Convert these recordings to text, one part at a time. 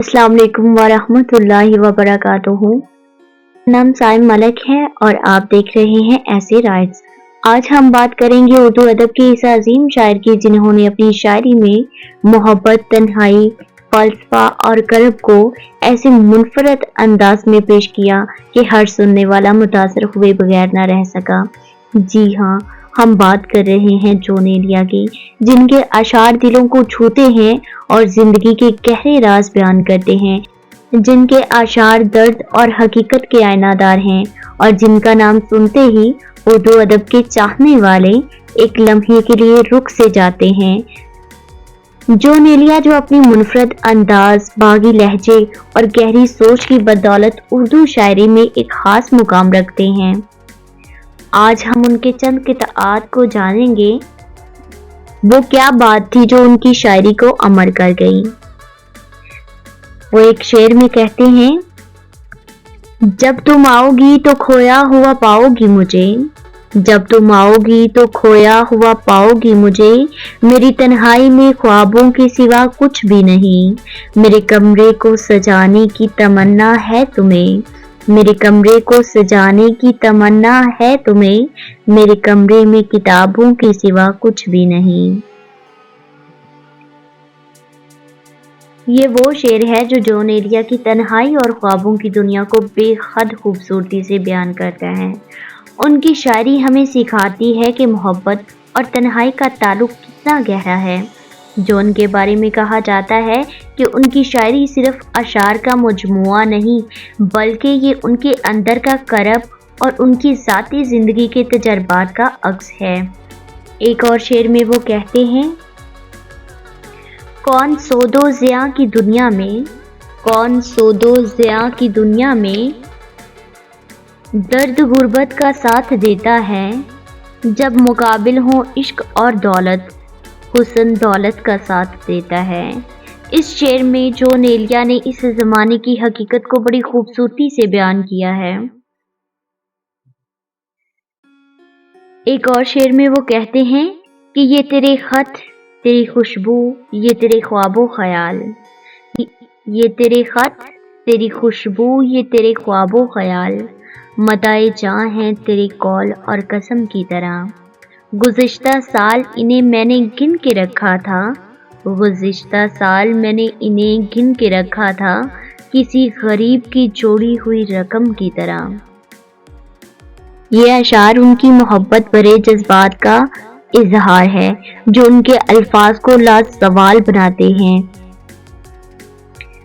अस्सलाम वालेकुम वरहमतुल्लाहि वबरकातुहू। नाम साइम मलिक है और आप देख रहे हैं ऐसे राइट्स। आज हम बात करेंगे उर्दू अदब के इस अजीम शायर की जिन्होंने अपनी शायरी में मोहब्बत, तन्हाई, फलसफा और करब को ऐसे मुनफरद अंदाज में पेश किया कि हर सुनने वाला मुतासर हुए बगैर न रह सका। जी हाँ, हम बात कर रहे हैं जॉन एलिया की, जिनके अशार दिलों को छूते हैं और जिंदगी के गहरे राज बयान करते हैं, जिनके अशार दर्द और हकीकत के आईनादार हैं और जिनका नाम सुनते ही उर्दू अदब के चाहने वाले एक लम्हे के लिए रुक से जाते हैं। जॉन एलिया जो अपनी मुनफरद अंदाज, बागी लहजे और गहरी सोच की बदौलत उर्दू शायरी में एक खास मुकाम रखते हैं। आज हम उनके चंद किताबात को जानेंगे। वो क्या बात थी जो उनकी शायरी को अमर कर गई। वो एक शेर में कहते हैं, जब तुम आओगी तो खोया हुआ पाओगी मुझे, जब तुम आओगी तो खोया हुआ पाओगी मुझे, मेरी तन्हाई में ख्वाबों के सिवा कुछ भी नहीं, मेरे कमरे को सजाने की तमन्ना है तुम्हें, मेरे कमरे को सजाने की तमन्ना है तुम्हें, मेरे कमरे में किताबों के सिवा कुछ भी नहीं। ये वो शेर है जो जॉन एलिया की तन्हाई और ख्वाबों की दुनिया को बेहद खूबसूरती से बयान करता है। उनकी शायरी हमें सिखाती है कि मोहब्बत और तन्हाई का ताल्लुक कितना गहरा है। जॉन के बारे में कहा जाता है कि उनकी शायरी सिर्फ अशार का मजमुआ नहीं, बल्कि ये उनके अंदर का करब और उनकी ज़ाती ज़िंदगी के तजर्बात का अक्स है। एक और शेर में वो कहते हैं, कौन सोदो ज़िया की दुनिया में, कौन सोदो ज़िया की दुनिया में दर्द गुर्बत का साथ देता है, जब मुकाबिल हो इश्क और दौलत, हुस्न दौलत का साथ देता है। इस शेर में जॉन एलिया ने इस ज़माने की हकीकत को बड़ी खूबसूरती से बयान किया है। एक और शेर में वो कहते हैं कि ये तेरे खत, तेरी खुशबू, ये तेरे ख्वाबो ख्याल, ये तेरे खत, तेरी खुशबू, ये तेरे ख्वाबो ख्याल, मताए जां हैं तेरे कौल और कसम की तरह। गुज़िश्ता साल इन्हें मैंने गिन के रखा था, गुज़िश्ता साल मैंने इन्हें गिन के रखा था, किसी गरीब की जोड़ी हुई रकम की तरह। ये अशार उनकी मोहब्बत भरे जज्बात का इजहार है, जो उनके अल्फाज को लाजवाल बनाते हैं।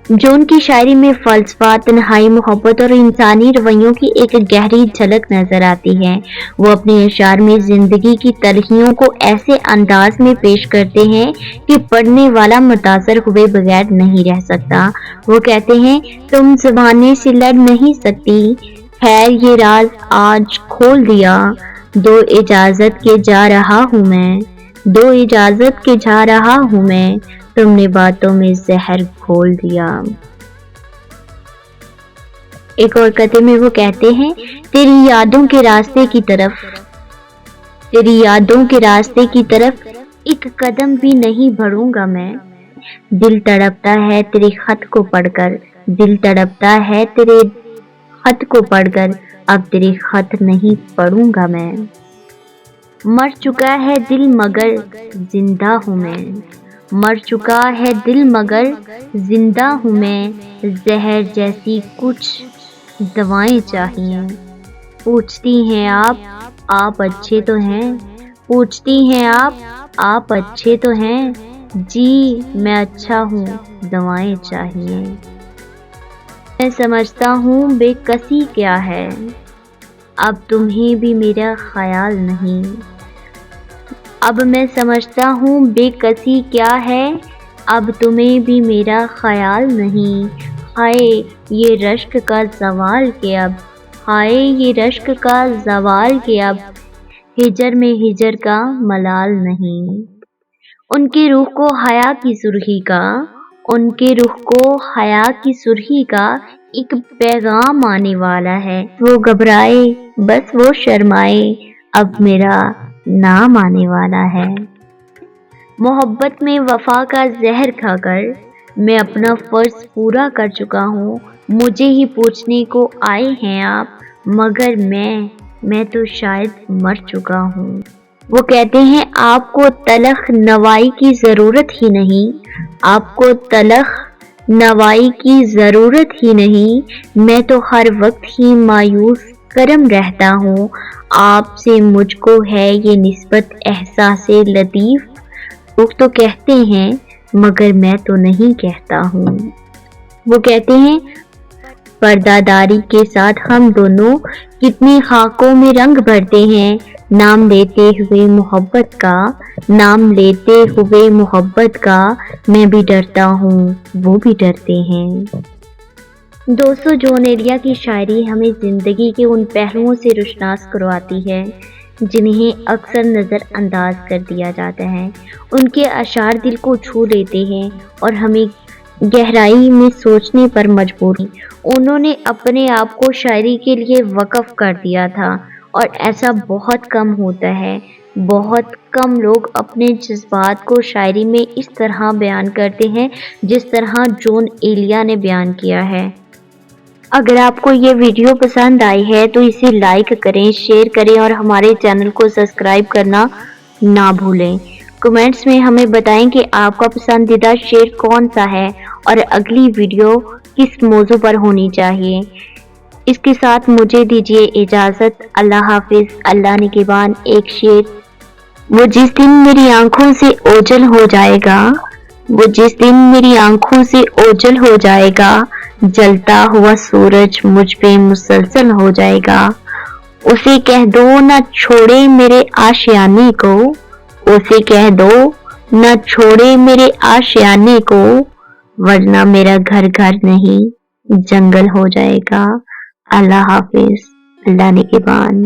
जो उनकी शायरी में फलसफा, तन्हाई, मोहब्बत और इंसानी रवैयों की एक गहरी झलक नजर आती है। वो अपने अशार में जिंदगी की तलखियों को ऐसे अंदाज में पेश करते हैं कि पढ़ने वाला मुतासर हुए बगैर नहीं रह सकता। वो कहते हैं, तुम ज़बाने से लड़ नहीं सकती, खैर ये राज आज खोल दिया, दो इजाजत के जा रहा हूँ मैं, दो इजाजत के जा रहा हूँ मैं, तुमने बातों में जहर घोल दिया। एक और कते में वो कहते हैं, तेरी यादों के रास्ते की तरफ, तेरी यादों के रास्ते की तरफ एक कदम भी नहीं बढ़ूंगा मैं, दिल तड़पता है तेरे खत को पढ़कर, दिल तड़पता है तेरे खत को पढ़कर, अब तेरे खत नहीं पढ़ूंगा मैं। मर चुका है दिल मगर जिंदा हूँ मैं, मर चुका है दिल मगर जिंदा हूँ मैं, जहर जैसी कुछ दवाएं चाहिए। पूछती हैं आप अच्छे तो हैं, पूछती हैं आप अच्छे तो हैं, जी मैं अच्छा हूँ, दवाएं चाहिए। मैं समझता हूँ बेकसी क्या है, अब तुम्हें भी मेरा ख्याल नहीं, अब मैं समझता हूँ बेकसी क्या है, अब तुम्हें भी मेरा ख्याल नहीं। हाय ये रश्क का ज़वाल के अब, हाय ये रश्क का ज़वाल के अब, हिजर में हिजर का मलाल नहीं। उनके रूह को हया की सुर्खी का, उनके रूह को हया की सुर्खी का एक पैगाम आने वाला है। वो घबराए बस वो शर्माए, अब मेरा नाम आने वाला है। मोहब्बत में वफा का जहर खाकर, میں اپنا فرض پورا کر چکا ہوں، مجھے ہی پوچھنے کو آئے ہیں آپ، مگر میں تو شاید مر چکا ہوں۔ وہ کہتے ہیں آپ کو تلخ نوائی کی ضرورت ہی نہیں، آپ کو تلخ نوائی کی ضرورت ہی نہیں، میں تو ہر وقت ہی مایوس کرم رہتا ہوں، آپ سے مجھ کو ہے یہ نسبت احساس لطیف، لوگ تو کہتے ہیں مگر میں تو نہیں کہتا ہوں۔ وہ کہتے ہیں پردہ داری کے ساتھ ہم دونوں کتنی خاکوں میں رنگ بھرتے ہیں، نام لیتے ہوئے محبت کا، نام لیتے ہوئے محبت کا، میں بھی ڈرتا ہوں وہ بھی ڈرتے ہیں۔ دوستو، جون ایلیا کی شاعری ہمیں زندگی کے ان پہلوؤں سے روشناس کرواتی ہے جنہیں اکثر نظر انداز کر دیا جاتا ہے۔ ان کے اشعار دل کو چھو لیتے ہیں اور ہمیں گہرائی میں سوچنے پر مجبور ہیں۔ انہوں نے اپنے آپ کو شاعری کے لیے وقف کر دیا تھا اور ایسا بہت کم ہوتا ہے۔ بہت کم لوگ اپنے جذبات کو شاعری میں اس طرح بیان کرتے ہیں جس طرح جون ایلیا نے بیان کیا ہے۔ اگر آپ کو یہ ویڈیو پسند آئی ہے تو اسے لائک کریں، شیئر کریں اور ہمارے چینل کو سبسکرائب کرنا نہ بھولیں۔ کمنٹس میں ہمیں بتائیں کہ آپ کا پسندیدہ شعر کون سا ہے اور اگلی ویڈیو کس موضوع پر ہونی چاہیے۔ اس کے ساتھ مجھے دیجیے اجازت، اللہ حافظ۔ اللہ نگہبان۔ ایک شعر: وہ جس دن میری آنکھوں سے اوجھل ہو جائے گا، وہ جس دن میری آنکھوں سے اوجھل ہو جائے گا، جلتا ہوا سورج مجھ پہ مسلسل ہو جائے گا، اسے کہہ دو نہ چھوڑے میرے آشیانے کو، اسے کہہ دو نہ چھوڑے میرے آشیانے کو، ورنہ میرا گھر گھر نہیں جنگل ہو جائے گا۔ اللہ حافظ۔ اللہ نگہبان۔